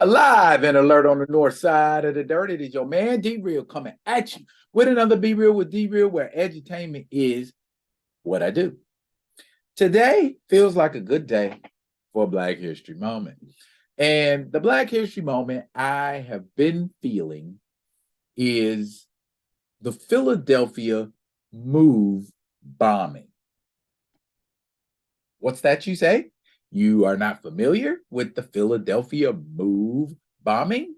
Alive and alert on the north side of the dirt. It is your man D-Real coming at you with another Be Real with D-Real, where edutainment is what I do. Today feels like a good day for a Black History Moment. And the Black History Moment I have been feeling is the Philadelphia move bombing. What's that you say? You are not familiar with the Philadelphia move bombing?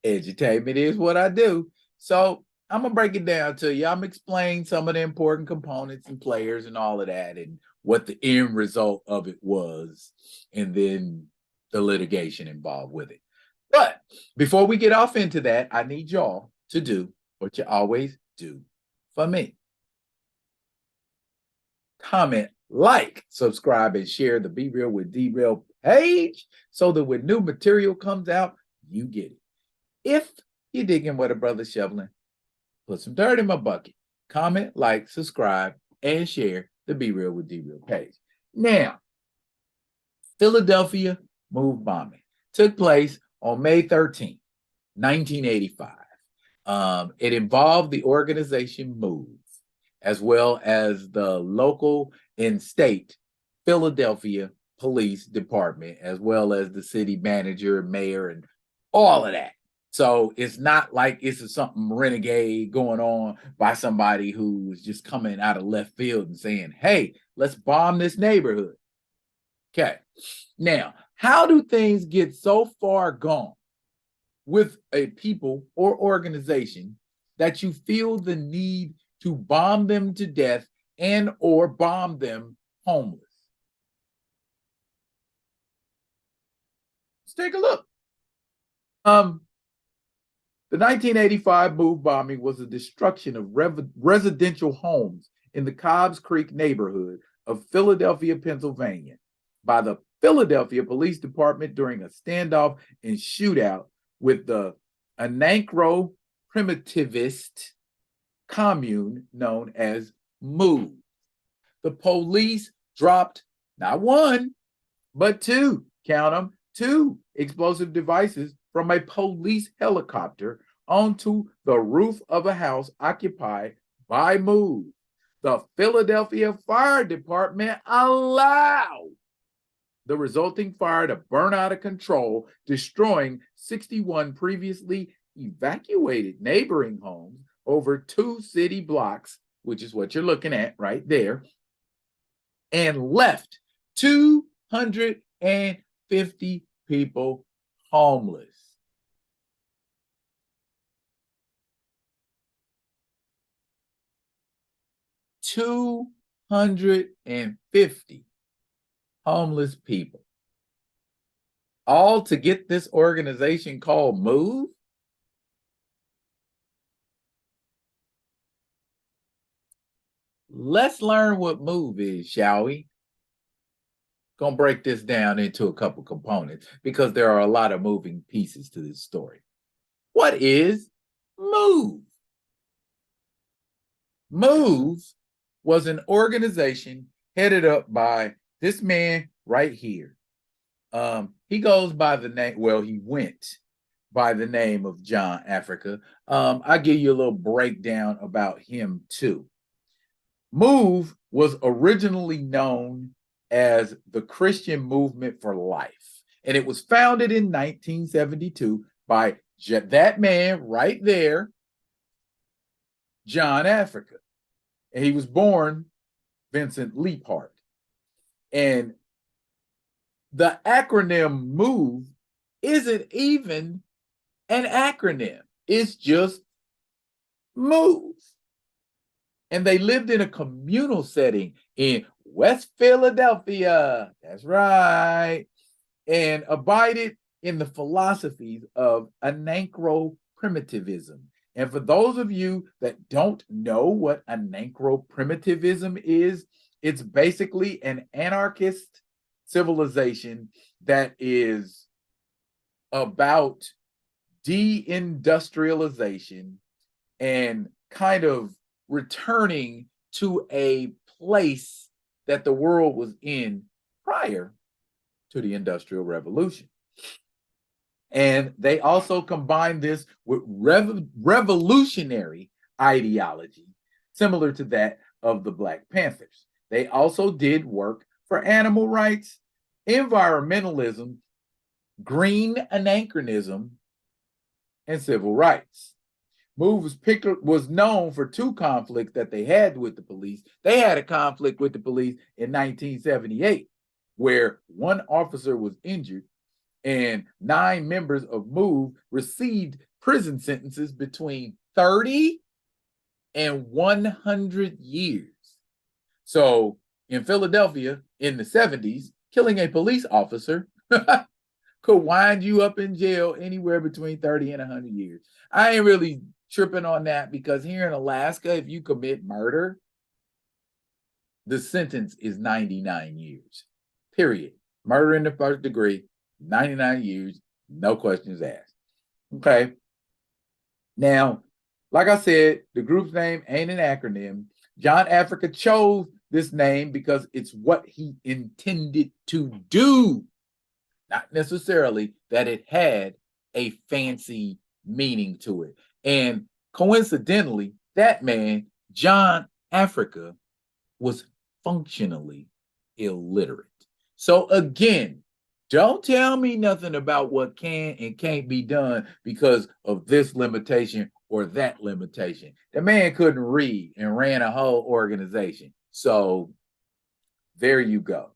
Edutainment is what I do. So I'm gonna break it down to you. I'm explaining some of the important components and players and all of that, and what the end result of it was, and then the litigation involved with it. But before we get off into that, I need y'all to do what you always do for me. Comment, like, subscribe, and share the Be Real with D-Real page so that when new material comes out, you get it. If you're digging what a brother's shoveling, put some dirt in my bucket. Comment, like, subscribe, and share the Be Real with D-Real page. Now, Philadelphia move bombing took place on May 13th, 1985. It involved the organization MOVE, as well as the local and state Philadelphia Police Department, as well as the city manager, mayor, and all of that. So it's not like it's something renegade going on by somebody who's just coming out of left field and saying, hey, let's bomb this neighborhood. Okay. Now, how do things get so far gone with a people or organization that you feel the need to bomb them to death and or bomb them homeless? Let's take a look. The 1985 move bombing was the destruction of residential homes in the Cobbs Creek neighborhood of Philadelphia, Pennsylvania, by the Philadelphia Police Department during a standoff and shootout with the anarcho primitivist commune known as MOVE. The police dropped not one, but two, count them, two explosive devices from a police helicopter onto the roof of a house occupied by MOVE. The Philadelphia Fire Department allowed the resulting fire to burn out of control, destroying 61 previously evacuated neighboring homes over 2 city blocks, which is what you're looking at right there, and left 250 people homeless. $250 homeless people, all to get this organization called MOVE? Let's learn what MOVE is, shall we? Gonna break this down into a couple components because there are a lot of moving pieces to this story. What is MOVE? MOVE was an organization headed up by this man right here. He goes by the name, well, he went by the name of John Africa. I'll give you a little breakdown about him too. MOVE was originally known as the Christian Movement for Life, and it was founded in 1972 by that man right there, John Africa. And he was born Vincent Leaphart. And the acronym MOVE isn't even an acronym. It's just MOVE. And they lived in a communal setting in West Philadelphia. That's right. And abided in the philosophies of anarcho primitivism. And for those of you that don't know what anarcho primitivism is, it's basically an anarchist civilization that is about deindustrialization and kind of returning to a place that the world was in prior to the Industrial Revolution. And they also combined this with revolutionary ideology, similar to that of the Black Panthers. They also did work for animal rights, environmentalism, green anachronism, and civil rights. Move was known for two conflicts that they had with the police. They had a conflict with the police in 1978, where one officer was injured and 9 members of Move received prison sentences between 30 and 100 years. So in Philadelphia in the 70s, killing a police officer could wind you up in jail anywhere between 30 and 100 years. I ain't really tripping on that because here in Alaska, if you commit murder, the sentence is 99 years, period. Murder in the first degree, 99 years, no questions asked. Okay. Now, like I said, the group's name ain't an acronym. John Africa chose this name because it's what he intended to do, not necessarily that it had a fancy meaning to it. And coincidentally, that man, John Africa, was functionally illiterate. So again, don't tell me nothing about what can and can't be done because of this limitation or that limitation. The man couldn't read and ran a whole organization. So there you go.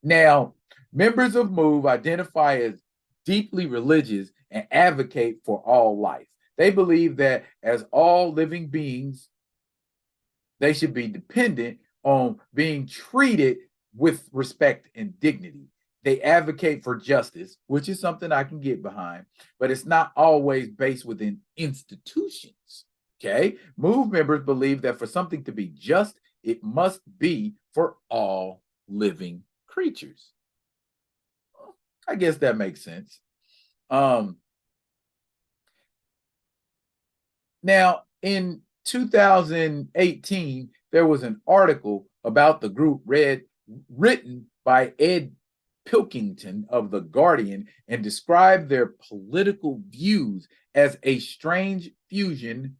Now, members of Move identify as deeply religious and advocate for all life. They believe that as all living beings, they should be dependent on being treated with respect and dignity. They advocate for justice, which is something I can get behind, but it's not always based within institutions. Okay. Move members believe that for something to be just, it must be for all living creatures. I guess that makes sense. Now, in 2018, there was an article about the group written by Ed Pilkington of The Guardian and described their political views as a strange fusion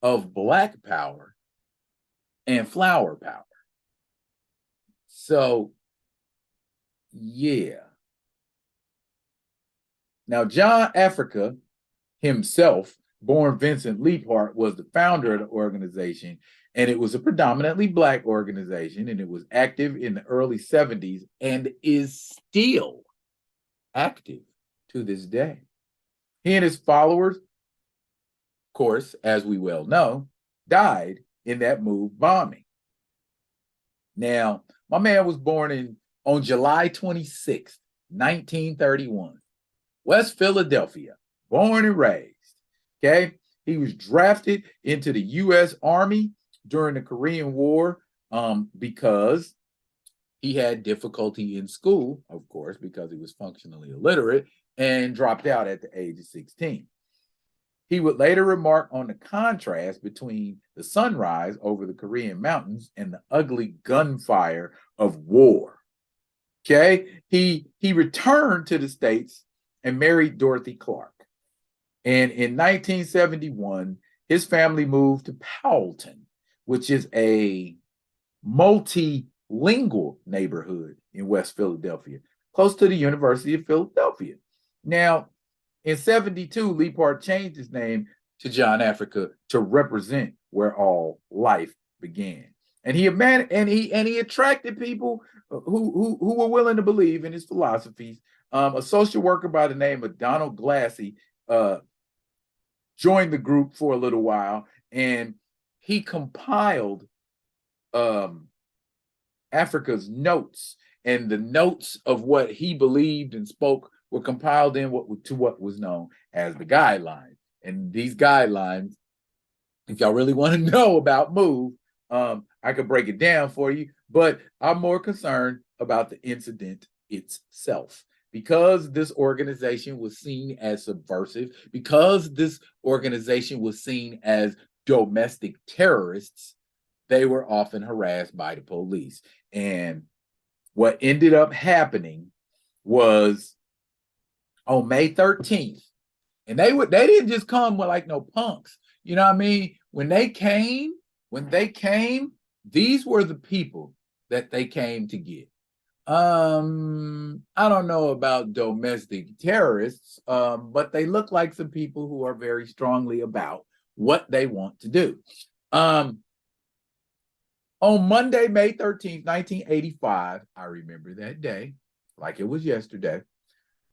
of Black power and flower power. So, yeah. Now, John Africa himself, born Vincent Leaphart, was the founder of the organization, and it was a predominantly Black organization, and it was active in the early 70s and is still active to this day. He and his followers, of course, as we well know, died in that Move bombing. Now, my man was born on July 26th, 1931, West Philadelphia, born and raised. Okay, he was drafted into the U.S. Army during the Korean War because he had difficulty in school, of course, because he was functionally illiterate and dropped out at the age of 16. He would later remark on the contrast between the sunrise over the Korean mountains and the ugly gunfire of war. Okay, he returned to the States and married Dorothy Clark. And in 1971, his family moved to Powelton, which is a multilingual neighborhood in West Philadelphia, close to the University of Philadelphia. Now, in 72, Leaphart changed his name to John Africa to represent where all life began. And he attracted people who were willing to believe in his philosophies. A social worker by the name of Donald Glassy joined the group for a little while, and he compiled Africa's notes, and the notes of what he believed and spoke were compiled in what was known as the guidelines. And these guidelines, if y'all really want to know about Move, I could break it down for you, but I'm more concerned about the incident itself. Because this organization was seen as subversive, because this organization was seen as domestic terrorists, they were often harassed by the police. And what ended up happening was on May 13th, and they didn't just come with like no punks. You know what I mean? When they came, these were the people that they came to get. I don't know about domestic terrorists, but they look like some people who are very strongly about what they want to do. On Monday, May 13th, 1985, I remember that day like it was yesterday.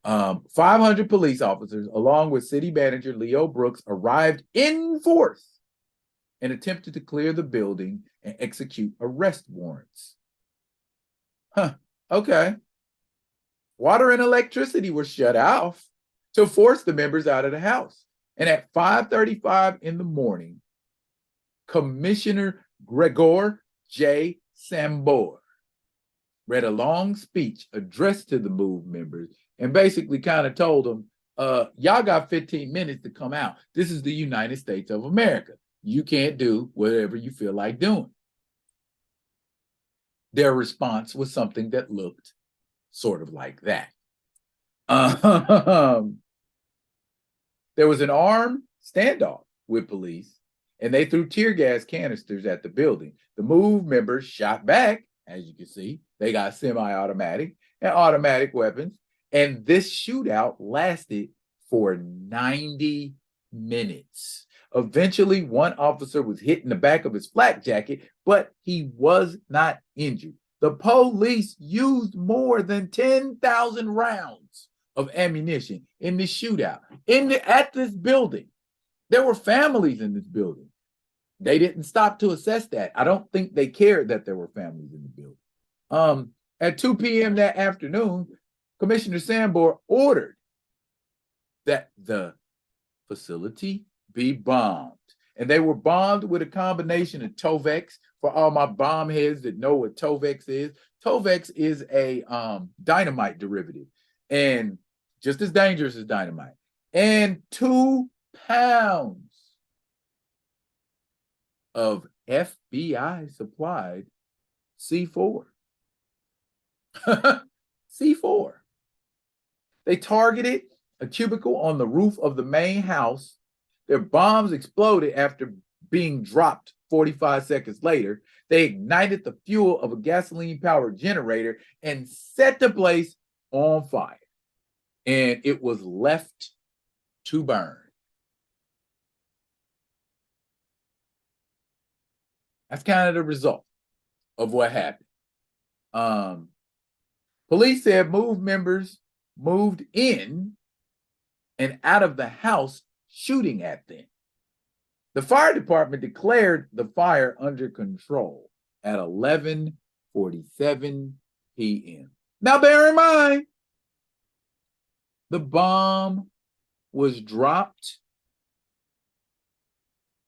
500 police officers, along with city manager Leo Brooks, arrived in force and attempted to clear the building and execute arrest warrants. Okay. Water and electricity were shut off to force the members out of the house. And at 5:35 in the morning, Commissioner Gregor J. Sambor read a long speech addressed to the MOVE members and basically kind of told them, y'all got 15 minutes to come out. This is the United States of America. You can't do whatever you feel like doing. Their response was something that looked sort of like that. There was an armed standoff with police, and they threw tear gas canisters at the building. The MOVE members shot back, as you can see. They got semi-automatic and automatic weapons, and this shootout lasted for 90 minutes. Eventually, one officer was hit in the back of his flak jacket, but he was not injured. The police used more than 10,000 rounds of ammunition in the shootout at this building. There were families in this building. They didn't stop to assess that. I don't think they cared that there were families in the building. At 2 p.m. that afternoon, Commissioner Sambor ordered that the facility be bombed. And they were bombed with a combination of Tovex. For all my bomb heads that know what Tovex is a dynamite derivative and just as dangerous as dynamite. And 2 pounds of FBI supplied C4. C4. They targeted a cubicle on the roof of the main house. Their bombs exploded after being dropped 45 seconds later. They ignited the fuel of a gasoline-powered generator and set the place on fire. And it was left to burn. That's kind of the result of what happened. Police said MOVE members moved in and out of the house shooting at them. The fire department declared the fire under control at 11:47 p.m. Now, bear in mind, the bomb was dropped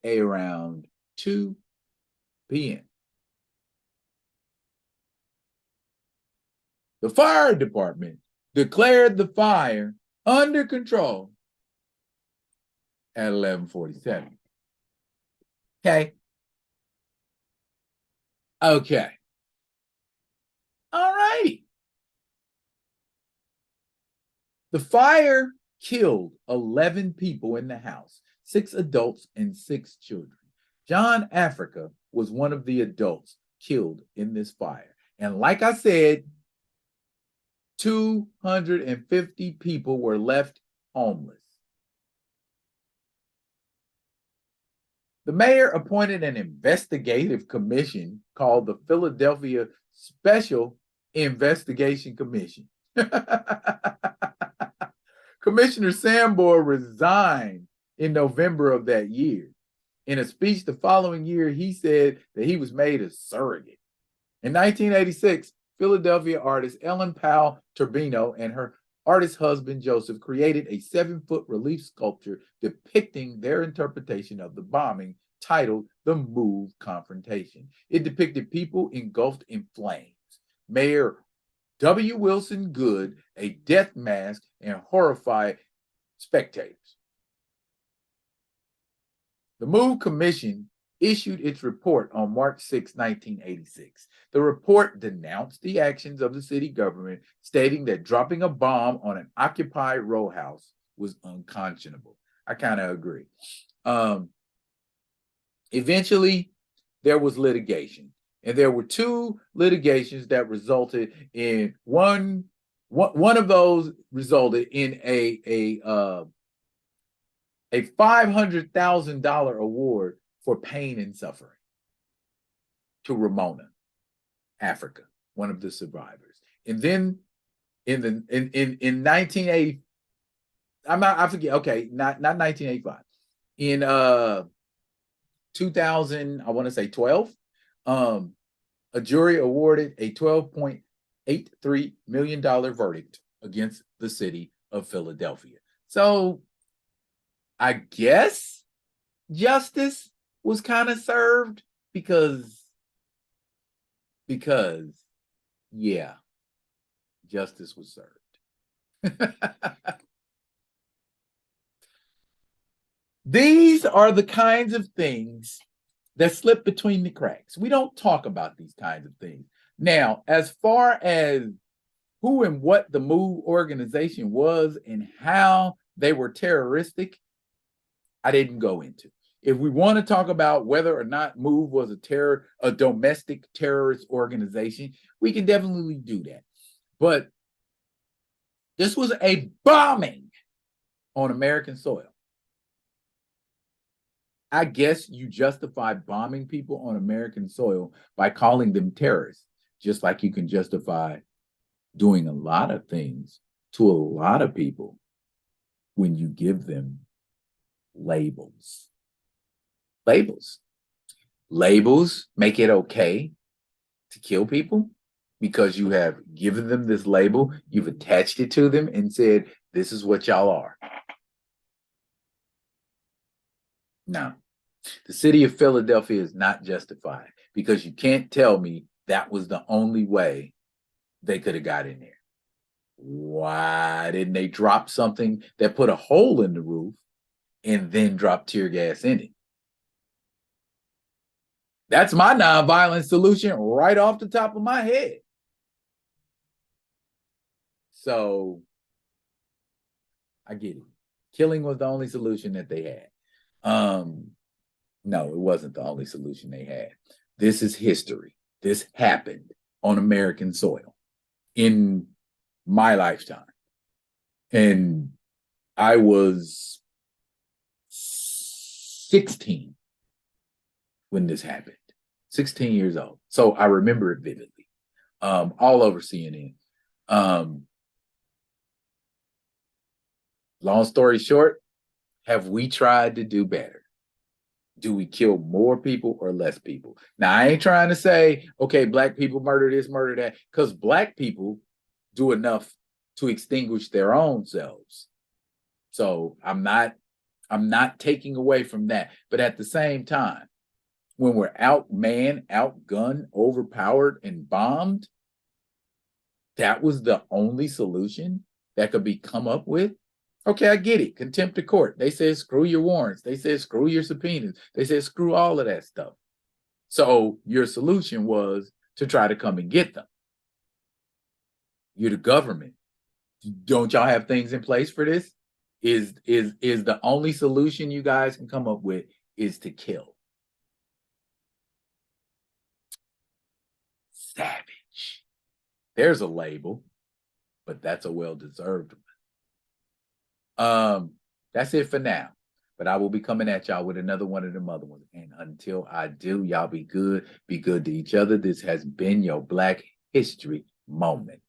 around 2 p.m. The fire department declared the fire under control at 11:47. Okay. All righty. The fire killed 11 people in the house, 6 adults and 6 children. John Africa was one of the adults killed in this fire. And like I said, 250 people were left homeless. The mayor appointed an investigative commission called the Philadelphia Special Investigation Commission. Commissioner Sambor resigned in November of that year. In a speech the following year, he said that he was made a surrogate. In 1986, Philadelphia artist Ellen Powell Turbino and her artist husband Joseph created a 7-foot relief sculpture depicting their interpretation of the bombing, titled The MOVE Confrontation. It depicted people engulfed in flames. Mayor W. Wilson Goode, a death mask, and horrified spectators. The MOVE Commission issued its report on March 6, 1986. The report denounced the actions of the city government, stating that dropping a bomb on an occupied row house was unconscionable. I kind of agree. Eventually, there was litigation, and there were two litigations that resulted in one of those resulted in a $500,000 award for pain and suffering to Ramona, Africa, one of the survivors. And then in 1980, I forget, okay, not 1985. In 2000, I want to say 12, a jury awarded a $12.83 million verdict against the city of Philadelphia. So I guess justice was kind of served because yeah, justice was served. These are the kinds of things that slip between the cracks. We don't talk about these kinds of things. Now, as far as who and what the MOVE organization was and how they were terroristic, I didn't go into. If we want to talk about whether or not MOVE was a domestic terrorist organization, we can definitely do that. But this was a bombing on American soil. I guess you justify bombing people on American soil by calling them terrorists, just like you can justify doing a lot of things to a lot of people when you give them labels. Labels make it okay to kill people because you have given them this label, you've attached it to them and said, this is what y'all are. No, the city of Philadelphia is not justified because you can't tell me that was the only way they could have got in there. Why didn't they drop something that put a hole in the roof and then drop tear gas in it? That's my nonviolent solution right off the top of my head. So I get it. Killing was the only solution that they had. No, it wasn't the only solution they had. This is history. This happened on American soil in my lifetime. And I was 16 when this happened, 16 years old. So I remember it vividly, all over CNN. Long story short, have we tried to do better? Do we kill more people or less people? Now, I ain't trying to say, okay, black people murder this, murder that, because black people do enough to extinguish their own selves. So I'm not taking away from that. But at the same time, when we're outmanned, outgunned, overpowered, and bombed, that was the only solution that could be come up with. Okay, I get it. Contempt of court. They said screw your warrants. They said screw your subpoenas. They said screw all of that stuff. So your solution was to try to come and get them. You're the government. Don't y'all have things in place for this? Is the only solution you guys can come up with is to kill? Savage. There's a label, but that's a well-deserved one. That's it for now. But I will be coming at y'all with another one of them other ones. And until I do, y'all be good to each other. This has been your Black History Moment.